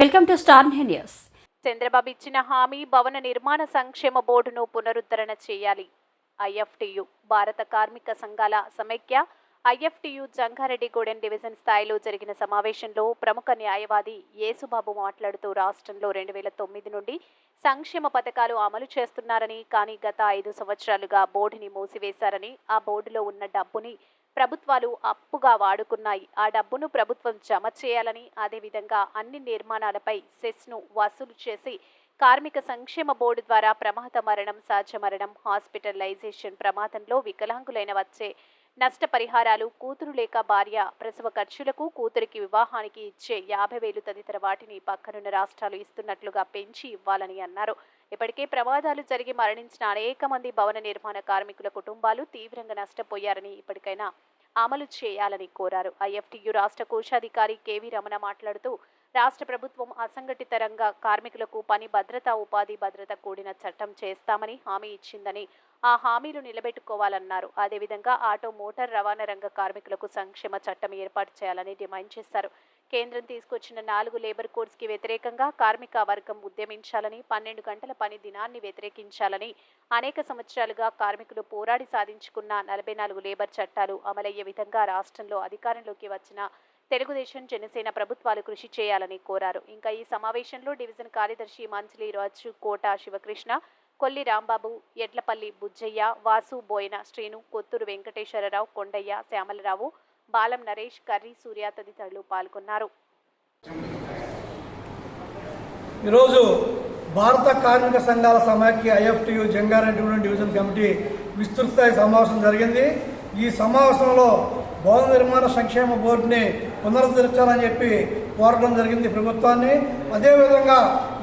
Welcome to star news. Chandrababu ఇచ్చిన హామీ భవన నిర్మాణ సంక్షేమ బోర్డును పునరుద్ధరణ చేయాలి. ఐఎఫ్టియు భారత కార్మిక సంఘాల సమైక్య ఐఎఫ్టియు జంగారెడ్డిగూడెం డివిజన్ స్థాయిలో జరిగిన సమావేశంలో ప్రముఖ న్యాయవాది యేసుబాబు మాట్లాడుతూ రాష్ట్రంలో 2009 నుండి సంక్షేమ పథకాలు అమలు చేస్తున్నారని, కానీ గత 5 సంవత్సరాలుగా బోర్డుని మూసివేశారని, ఆ బోర్డులో ఉన్న డబ్బుని ప్రభుత్వాలు అప్పుగా వాడుకున్నాయి. ఆ డబ్బును ప్రభుత్వం జమ చేయాలని, అదేవిధంగా అన్ని నిర్మాణాలపై సెస్ను వసూలు చేసి కార్మిక సంక్షేమ బోర్డు ద్వారా ప్రమాద మరణం, సహజ మరణం, హాస్పిటలైజేషన్, ప్రమాదంలో వికలాంగులైన వచ్చే నష్టపరిహారాలు, కూతురు లేక భార్య ప్రసవ ఖర్చులకు, కూతురికి వివాహానికి ఇచ్చే 50,000 తదితర వాటిని పక్కనున్న రాష్ట్రాలు ఇస్తున్నట్లుగా పెంచి ఇవ్వాలని అన్నారు. ఇప్పటికే ప్రమాదాలు జరిగి మరణించిన అనేక మంది భవన నిర్మాణ కార్మికుల కుటుంబాలు తీవ్రంగా నష్టపోయారని ఇప్పటికైనా అమలు చేయాలని కోరారు. ఐఎఫ్టియు రాష్ట్ర కోశాధికారి కేవీ రమణ మాట్లాడుతూ, రాష్ట్ర ప్రభుత్వం అసంఘటిత రంగ కార్మికులకు పని భద్రత, ఉపాధి భద్రత కూడిన చట్టం చేస్తామని హామీ ఇచ్చిందని, ఆ హామీలు నిలబెట్టుకోవాలన్నారు. అదేవిధంగా ఆటో మోటార్ రవాణా రంగ కార్మికులకు సంక్షేమ చట్టం ఏర్పాటు చేయాలని డిమాండ్ చేశారు. కేంద్రం తీసుకొచ్చిన 4 లేబర్ కోడ్స్కి వ్యతిరేకంగా కార్మిక వర్గం ఉద్యమించాలని, 12 గంటల పని దినాన్ని వ్యతిరేకించాలని, అనేక సంవత్సరాలుగా కార్మికులు పోరాడి సాధించుకున్న 44 లేబర్ చట్టాలు అమలయ్యే విధంగా రాష్ట్రంలో అధికారంలోకి వచ్చిన తెలుగుదేశం, జనసేన ప్రభుత్వాలు కృషి చేయాలని కోరారు. ఇంకా ఈ సమావేశంలో డివిజన్ కార్యదర్శి మంచిలి రాజు, కోట శివకృష్ణ, కొల్లి రాంబాబు, ఎడ్లపల్లి బుజ్జయ్య, వాసు, బోయన శ్రీను, కొత్తూరు వెంకటేశ్వరరావు, కొండయ్య, శ్యామలరావు, బాలం నరేష్, కర్రీ సూర్య తదితరులు పాల్గొన్నారు. ఈరోజు భారత కార్మిక సంఘాల సమాఖ్య ఐఎఫ్టియు జంగారెడ్డిగూడెం డివిజన్ కమిటీ విస్తృత స్థాయి సమావేశం జరిగింది. ఈ సమావేశంలో భవన నిర్మాణ సంక్షేమ బోర్డుని పునరుద్ధరించాలని చెప్పి కోరడం జరిగింది ప్రభుత్వాన్ని. అదేవిధంగా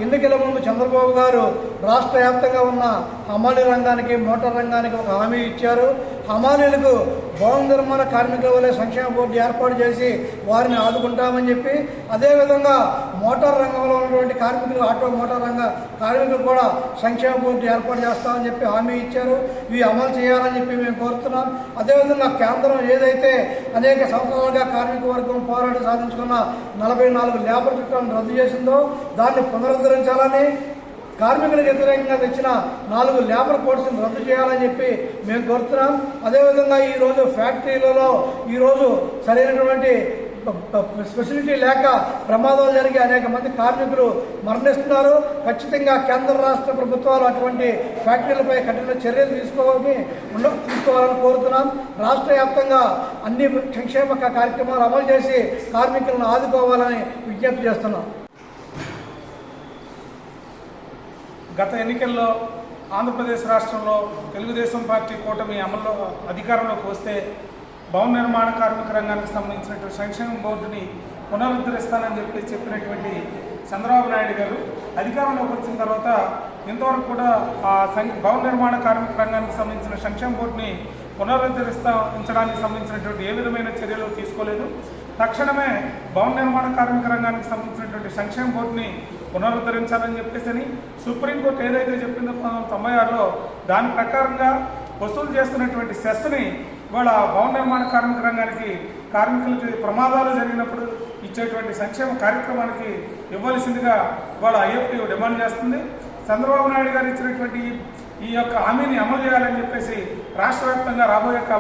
ఎన్నికల ముందు చంద్రబాబు గారు రాష్ట్ర వ్యాప్తంగా ఉన్న హమాలీ రంగానికి, మోటార్ రంగానికి ఒక హామీ ఇచ్చారు. హమాలీలకు భవన నిర్మాణ కార్మికుల వల్లే సంక్షేమ బోర్డు ఏర్పాటు చేసి వారిని ఆదుకుంటామని చెప్పి, అదేవిధంగా మోటార్ రంగంలో ఉన్నటువంటి కార్మికులు, ఆటో మోటార్ రంగ కార్మికులు కూడా సంక్షేమ బోర్డు ఏర్పాటు చేస్తామని చెప్పి హామీ ఇచ్చారు. ఇవి అమలు చేయాలని చెప్పి మేము కోరుతున్నాం. అదేవిధంగా కేంద్రం ఏదైతే అనేక సంవత్సరాలుగా కార్మిక వర్గం పోరాడి సాధించుకున్న 44 లేబర్ చట్టాలను రద్దు చేసిందో దాన్ని పునరుద్ధరించాలని, కార్మికులకు వ్యతిరేకంగా తెచ్చిన 4 లేబర్ కోడ్స్ని రద్దు చేయాలని చెప్పి మేము కోరుతున్నాం. అదేవిధంగా ఈరోజు ఫ్యాక్టరీలలో ఈరోజు సరైనటువంటి ఫెసిలిటీ లేక ప్రమాదాలు జరిగి అనేక మంది కార్మికులు మరణిస్తున్నారు. ఖచ్చితంగా కేంద్ర రాష్ట్ర ప్రభుత్వాలు అటువంటి ఫ్యాక్టరీలపై కఠిన చర్యలు తీసుకోవాలని కోరుతున్నాం. రాష్ట్ర వ్యాప్తంగా అన్ని సంక్షేమ కార్యక్రమాలు అమలు చేసి కార్మికులను ఆదుకోవాలని విజ్ఞప్తి చేస్తున్నాం. గత ఎన్నికల్లో ఆంధ్రప్రదేశ్ రాష్ట్రంలో తెలుగుదేశం పార్టీ కూటమి అధికారంలోకి వస్తే భవన నిర్మాణ కార్మిక రంగానికి సంబంధించినటువంటి సంక్షేమ బోర్డుని పునరుద్ధరిస్తానని చెప్పినటువంటి చంద్రబాబు నాయుడు గారు అధికారంలోకి వచ్చిన తర్వాత ఇంతవరకు కూడా ఆ భవన నిర్మాణ కార్మిక రంగానికి సంబంధించిన సంక్షేమ బోర్డుని పునరుద్ధరించడానికి సంబంధించినటువంటి ఏ విధమైన చర్యలు తీసుకోలేదు. తక్షణమే భవన నిర్మాణ కార్మిక రంగానికి సంబంధించినటువంటి సంక్షేమ బోర్డుని పునరుద్ధరించాలని చెప్పేసి సుప్రీంకోర్టు ఏదైతే చెప్పిందో 1996లో దాని ప్రకారంగా వసూలు చేస్తున్నటువంటి సెస్ని వాళ్ళ భవన నిర్మాణ కార్మిక రంగానికి కార్మికులకి ప్రమాదాలు జరిగినప్పుడు ఇచ్చేటువంటి సంక్షేమ కార్యక్రమానికి ఇవ్వాల్సిందిగా వాళ్ళ ఐఎఫ్టియు డిమాండ్ చేస్తుంది. చంద్రబాబు నాయుడు గారు ఇచ్చినటువంటి ఈ యొక్క హామీని అమలు చేయాలని చెప్పేసి రాష్ట్ర వ్యాప్తంగా రాబోయే కాలంలో